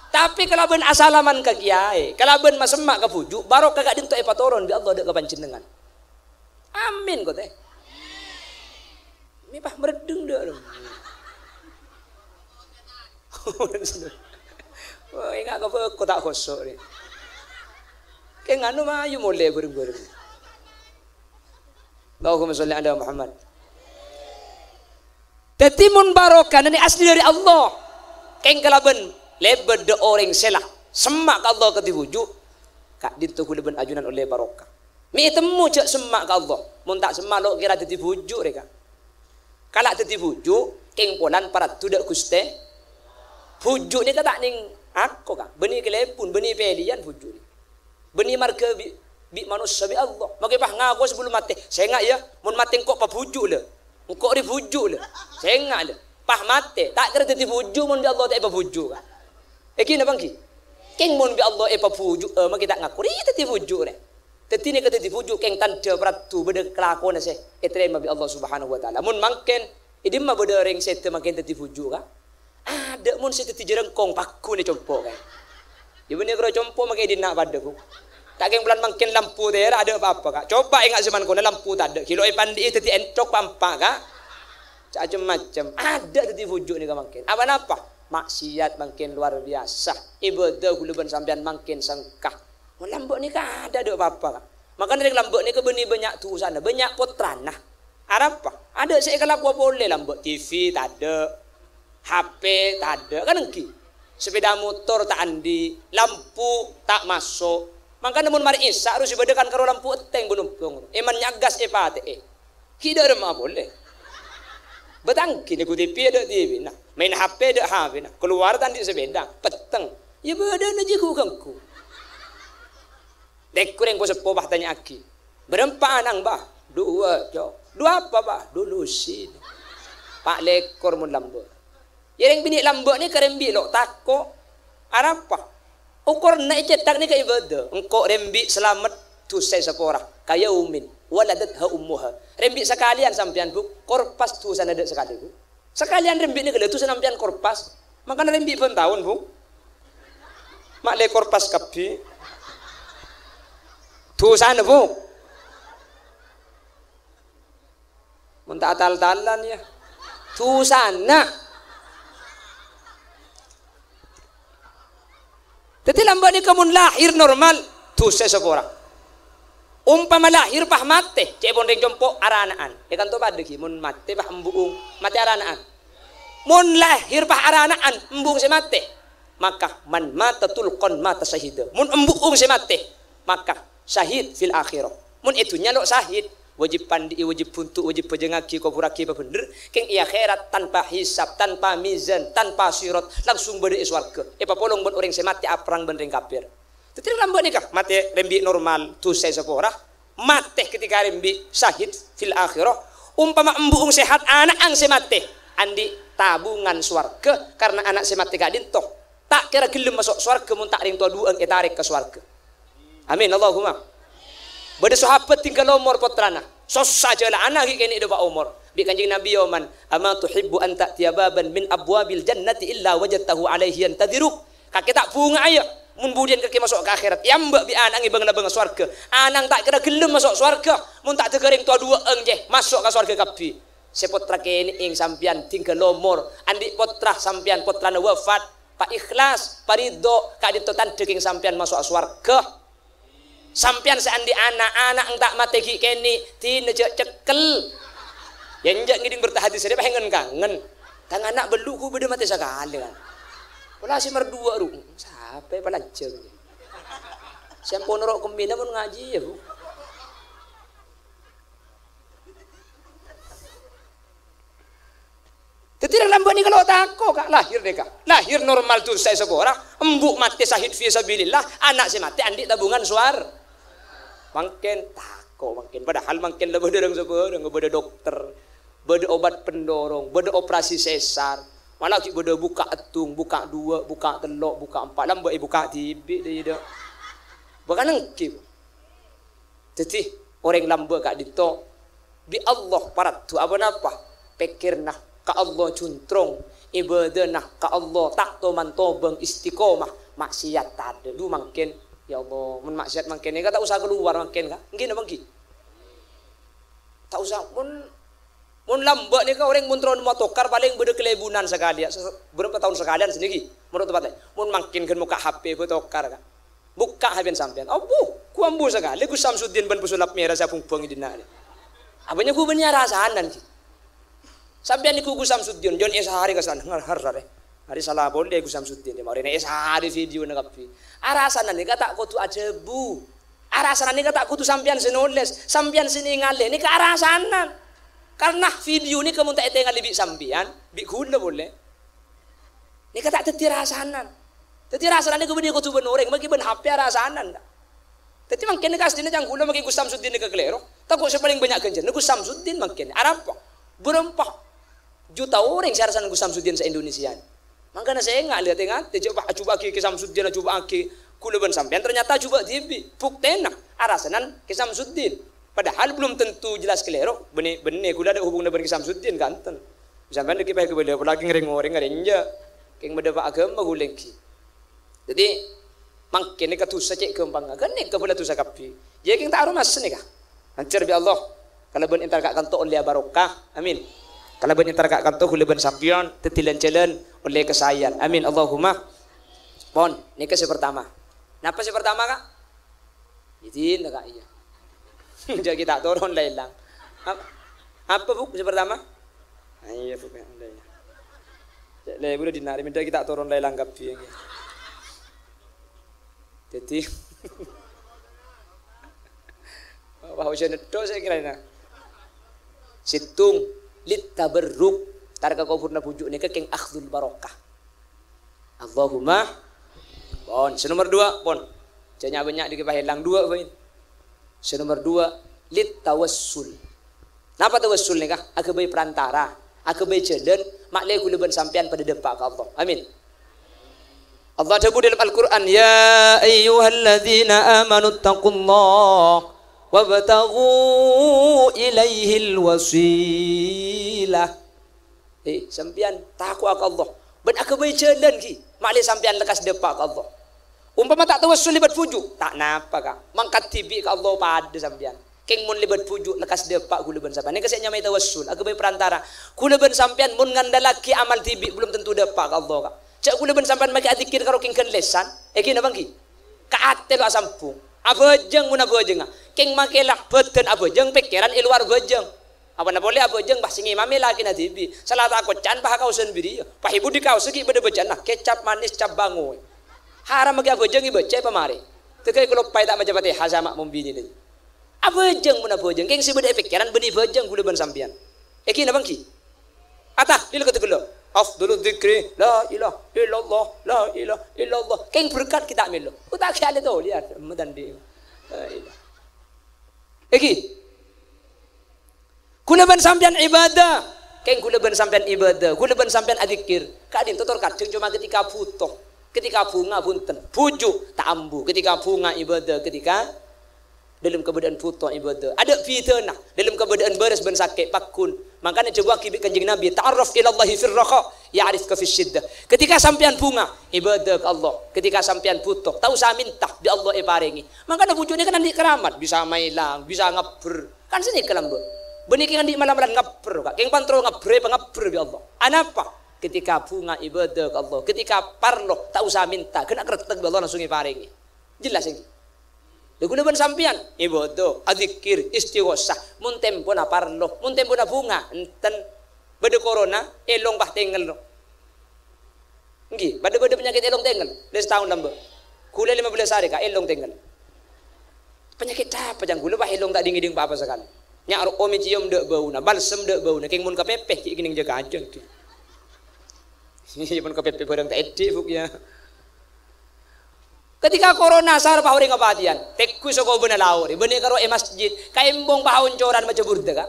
Tapi kalau ben asalaman ke kiai, kalau ben masemak ke pujuk, barok kagak dintu epatoron bi Allah dek ke panjenengan. Amin kau teh. Mi pah meredeng dah. Oh, ingat kau tak kosok ni. Kenganu mah you mulai bereng-bereng. Allahumma sholli ala Muhammad. Tetimun barokah ini asli dari Allah. Keng kalau ben lebar de orang selah semak ke Allah ke diwujud kak dintu kuliban ajunan oleh barokah mi temu cak semak ke Allah mun tak semak lo kira tadi wujud mereka kalak tadi wujud keng polan para tudak Guste wujud ni kata ning aku kak beni kelepun beni pelian wujud beni marga bi manusia bi Allah maka pah ngaku sebelum mati saya ngak ya mun mati kok pa wujud le kok di wujud le saya ngak le pah mati tak kira tadi wujud mun bi Allah tak pa wujud kak Eki na bangki. Keng mon bi Allah e papujuk ma kita ngaku ri tati pujuk re. Tati ni kata dipujuk keng tanda pratu beda kelakon se etrema bi Allah Subhanahu wa taala. Mun mangken idim ma beda reng sete makin tati pujuk ka. Ada mun sete ti jerengkong paku ni compo ka. Ibu ni kro compo makai dinak padaku. Tak keng bulan mangken lampu daerah ada apa-apa kak. Coba ingat zaman kau lampu tak ada. Kilo pandi tati encok pampak kak. Macam-macam. Ada tati pujuk ni ka mangken. Apa-apa? Maksiat makin luar biasa ibadah guluban sampean makin sengkah lambok ni kan ada apa-apa makanya dari lambok ni ke benih banyak tu sana banyak potran nah apa ada saya kalau apa boleh lambok TV tak ada HP tak ada kan engki sepeda motor tak andi lampu tak masuk makanya mun mari isak harus ibadah karo lampu eteng bunumpung iman nyagas epate kita remah boleh betang kini ku TV ada TV nah main HP ada HP nah keluar tadi sepeda peteng ya badan aja ku kangku Dek kurang bos sepo bah tanya aki. Berempat anang bah? Dua, jo. Dua apa bah? Dulu sih. Pak lekor mun lambe. Yang bini lambe ni kerembi lo tako. Apa? Ukur na cetak ni kay beda. Engko rembi selamat tu saya sepora. Kaya umin. Waladat ha ummuha. Rembi sekalian sampean bu. Korpas tu sana ada sekali bu. Sekalian rembi ni kalau tu sampean korpas. Makanya rembi pun tahun bu. Mak le korpas kapi. Tu sana bu. Muntah tal-talan ya. Tu sana. Jadi lambat ni kamu lahir normal. Tu saya sepora. Umpama lahir pah mate. Cek bondeng jompo aranaan. Ikan tu pada ki. Mun mate pah embuung. Mate aranaan. Mun lahir pah aranaan. Embuung si mate. Maka man mata tulqon mata syahida. Mun embuung si mate. Maka syahid fil akhirah. Mun itu nyalok syahid. Wajib pandi, wajib puntuk, wajib pejengaki, kau puraki apa bener. Keng ia akhirat tanpa hisab, tanpa mizan, tanpa sirat, langsung beri swarga. Apa polong buat orang semati aprang bendeng kafir. Tetapi lambat ni kah? Mati rembi normal tu saya sepora. Mati ketika rembi syahid fil akhirah. Umpama embuung sehat anak ang semati. Andi tabungan swarga karena anak semati gak dintoh. Tak kira gelem masuk swarga mun tak ring tua duang tarik ke swarga. Amin Allahumma. Bada sahabat tinggal umur putrana. Sos saja lah anak kini doa umur. Bi kanjeng Nabi Yoman, ama tuhibbu an ta'tiya baban min abwabil jannati illa wajadtahu alaihi yantadhiruk. Kaki tak bunga ayo. Mun budian kaki masuk ke akhirat. Yang mbak bi anang ibang labang swarga. Anang tak kira gelem masuk swarga. Mun tak tegering tua dua eng je masuk ke swarga kapi. Sepotra kini ing sampian tinggal umur. Andi potra sampian potrana wafat. Pak ikhlas, parido kadito tandeging sampian masuk swarga. Sampian seandi anak-anak tak mategi keni tina cekel yang jak ngiding bertahati sedih pengen kangen tang anak beluku beda mati sekali kan pula si merdua ru sampai pelajar siapa norok kembina mun ngaji ya bu tetapi lambat ni kalau tako kak lahir deka lahir normal tu saya seorang embuk mati syahid fi sabilillah anak si mati andi tabungan suar mungkin tako mungkin padahal mungkin lebih dereng seberang beda dokter beda obat pendorong beda operasi sesar malah ki beda buka etung buka dua buka telok buka empat lambat buka tibik dia dah bukan engki jadi orang lambat kak dito bi Allah parat tu apa napa pikirna ka Allah cuntrong ibadah ka Allah tak to mantobeng istiqomah maksiat tade du mungkin ya Allah, mun maksiat mangken ni tak usah keluar mangken ka. Engki na bangki. Tak usah mun lambat ni ka orang mun tron motokar paling beda kelebunan sekali ya. Berapa tahun sekalian sendiri. Menurut tempat mun mangkin kan muka HP motokar ka. Buka haben sampean. Oh, ku ambu sekali ku Samsuddin ban pesulap merah sa pungpung dina ni. Abanya ku benya rasanan ki. Sampean ni ku Samsuddin jon esahari ka sana har hari salah boleh ku Samsuddin ni mari esahari video na kapi. Arasanan ni kata aku tu ajebu. Arasanan ni kata aku tu sampian sinoles, sampian sini ngale ni ke arasanan. Karena video ni kamu tak tinggal lebih sampian, bi gula boleh. Ni kata teti rasanan. Teti rasanan ni kemudian aku tu benoreng, bagi ben HP arasanan. Teti mungkin ni kasih ni jangan gula bagi ku Samsuddin ni ke kelero. Takut sepaling banyak kencan, ku Samsuddin mungkin. Arab berempah juta orang saya rasanan ku Samsuddin se Indonesia. Makanya saya enggak lihat coba ke Samsuddin coba ke kulaban sampean ternyata coba tibi buktena arasanan ke Samsuddin padahal belum tentu jelas kelero benih kula ada hubungan dengan Samsuddin kanten sampean lagi baik kepada lagi ngering-ngering ngarenja keng beda pak agama gulengki jadi mangkene katusa cek kembang kan nek kepada tu sakapi ya keng tak arumas ni kah hancur bi Allah kalau ben entar kak kanto oleh barokah amin. Kalau banyak terkak kanto kuliban sampion tetilan jalan oleh kesayan. Amin Allahumma. Pon, ini ke pertama. Napa si pertama kak? Izin kak iya. Jadi kita turun lelang. Apa bu si pertama? Iya bu kan lelang. Jadi boleh dinari minta kita turun lelang kapi. Jadi, wah hujan itu saya kira ini. Situng lit tabarruk tarka kufurna pujuk ni keng akhdul barokah. Allahumma pon nomor 2 pon Janya banyak di kepahilang dua poin. Nomor 2 lit tawassul. Napa tawassul ni kah? Aku bagi perantara, aku bagi jalan, maklai ku leben sampean pada depak ke Allah. Amin. Allah sebut dalam Al-Quran, ya ayyuhalladzina amanu taqullah wabtaghu ilaihil wasilah. Sampean takwa ke Allah. Ben aku bagi jalan ki, maklai sampean lekas depak ke Allah. Umpama tak tawassul libat pujuk, tak napa kak. Mangkat tibi ke Allah pada sampean. Keng mun libat pujuk lekas depak ku leben sampean. Ini kesenya mai tawassul. Aku bagi perantara. Ku leben sampean mun ngandalaki amal tibi belum tentu depak ke Allah kak. Cak ku leben sampean maki adzikir karo king lesan. Kina bang ki. Kaate lo sampung. Abejeng mun abejeng. Keng makelah beten abejeng pikiran iluar bejeng. Apa na boleh abejeng bah singi mami lagi na tibi. Salah tak kocan bah kau sendiri. Pahibu di kau segi bede bejan nah kecap manis cap bangoy. Haram bagi abejeng ibaca pamari. Tekai kalau pai tak macam pati hazamak membini ni. Abejeng mun abejeng keng si bede pikiran beni bejeng ku leben sampean. Kina bang ki. Atah lil ketegelo. Afdalul dzikri la ilaha illallah la ilaha illallah. Keng berkat kita melo. Utak khale tu lihat medan di. Kulaban sampean ibadah. Keng kulaban sampean ibadah. Kulaban sampean adzikir. Kadin tutur kadang cuma ketika butuh. Ketika bunga punten, pujuk tak ambu. Ketika bunga ibadah, ketika dalam keadaan putus ibadah. Ada fitnah dalam keadaan beres ben sakit pakun. Makanya coba kibik kanjeng Nabi, ta'arraf ila Allah fil raqa, ya'rifka fis syiddah. Ketika sampean bunga ibadah ke Allah, ketika sampean putus, tahu sa minta bi Allah paringi. Makanya bujune kan andi keramat, bisa mailang, bisa ngaber. Kan sini kelam bu. Benih kan andi malam-malam ngaber, Kak. Keng pantro ngabre ngaber bi Allah. Anapa? Ketika bunga ibadah ke Allah, ketika parlo tak usah minta, kena kretek Allah langsung paringi. Jelas ini. Lagu leban sampian ibadah, adzikir, istighosah, mun tempo na parlo, mun tempo na bunga, enten bade corona elong bah tengel lo. Nggih, bade penyakit elong tengel, des tahun lambe. Kula 15 hari ka elong tengel. Penyakit apa jang kula bah elong tak dingin apa sekali. Nya aro omi cium dek bauna, balsem dek bauna, keng mun kapepeh ki geuning jaga ajeng ki. Pun kepepet barang tak edik buknya. Ketika corona sar pahuri ngapatian, tekku soko bener lauri, bener karo masjid, kaimbong pahun coran macam burda ka.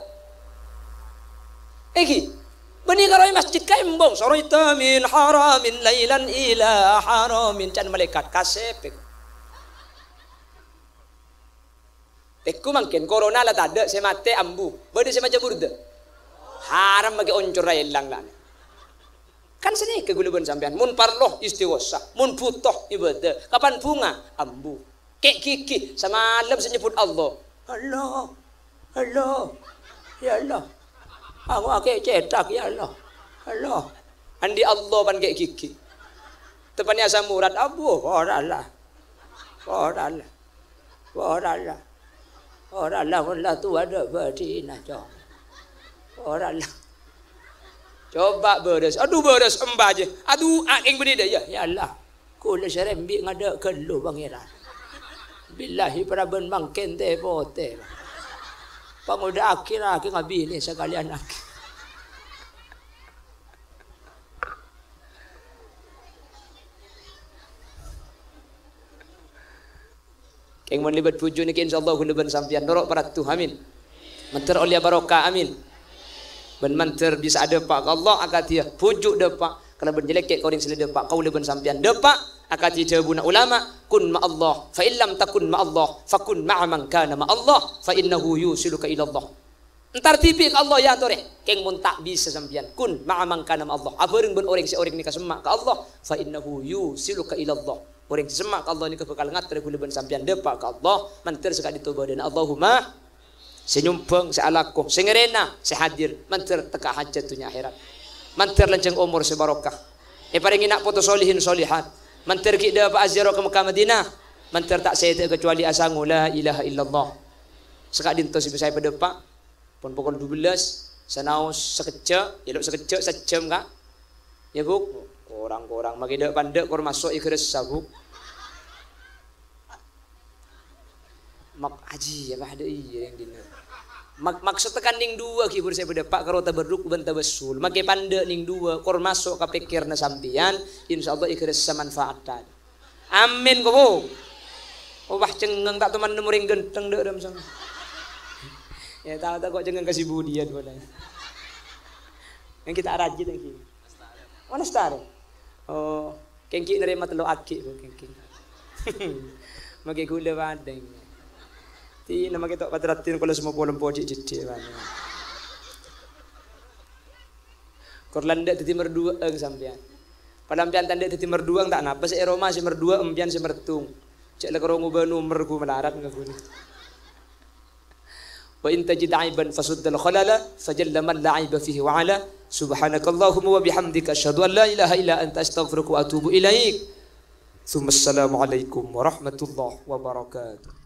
Bener karo masjid kaimbong, soroita min haramin lailan ila haramin can malaikat kasep. Tekku mungkin corona lah tak ada, saya mati ambu, bener saya macam burda. Haram bagi oncor railang lah. Kan sini keguluban sampean mun parloh istighosah mun butuh ibadah kapan bunga ambu kek kiki semalam senyebut Allah ya Allah aku akeh cetak ya Allah andi Allah pan kek kiki tepani asam murad abu oralah wala tu ada badina jo oralah. Coba beres, aduh beres embah je, aduh aking beri dah ya Allah, kula serembi ngada kelu pangeran, billahi praben mangken te pote, panguda akhir ngabili sekalian akhir. Keng mun libat puju niki insyaallah kula ben sampean norok paratu amin. Menter oleh barokah amin. Ben manter bisa ada pak Allah akatia pujuk depak kalau berjelek kek kau ring sila depak kau leben sampian depak akati jawabuna ulama kun ma Allah fa illam takun ma Allah fakun ma'a man kana ma Allah fa innahu yusiluka ila Allah. Entar tipi ke Allah ya tore keng mun tak bisa sampian kun ma'a man kana ma Allah abeureng ben orang si orang ni kasemak ke Allah fa innahu yusiluka ila Allah. Orang semak ke Allah ni bakal ngatur ku leben sampian depak ke Allah manter sekali toba dan Allahumma senyumpeng sealaku sengerena sehadir manter teka hajat dunia akhirat manter lanceng umur sebarokah paling nak foto solihin solihat manter kita apa aziro ke Mekah Madinah manter tak saya kecuali asangu la ilaha illallah sekak dinto si saya pada pak pun pukul 12 sanaus sekecek elok sekecek sejam kak ya buk orang magida pandek kor masuk ikhlas sabuk mak haji apa ada iya yang dina maksud tekan ning dua kibur saya berdepak karo tabarruk ben tabassul make pande ning dua kor masuk ka pikirna sampean insyaallah ikhlas manfaatan amin kobo Obah cengeng tak teman muring genteng dek dalam sana. Ya tahu tak kok cengeng kasih budian boleh. Yang kita rajin yang kini. Mana star? Oh, kengki nerima telo aki bu kengki. Magi gula bandeng. Ti nama kita patratin kalau semua bolong pojik jejak mana. Korlanda tadi merdua sampean. Padampian tanda tadi merdua tak napa se Roma si merdua empian si mertung. Cek lek rongu banu merku melarat ngaguni. Wa in tajid aiban fasuddal khalala fajalla man la aiba fihi wa ala subhanakallahumma wa bihamdika asyhadu an la ilaha illa anta astaghfiruka wa atubu ilaik. Assalamu alaikum warahmatullahi wabarakatuh.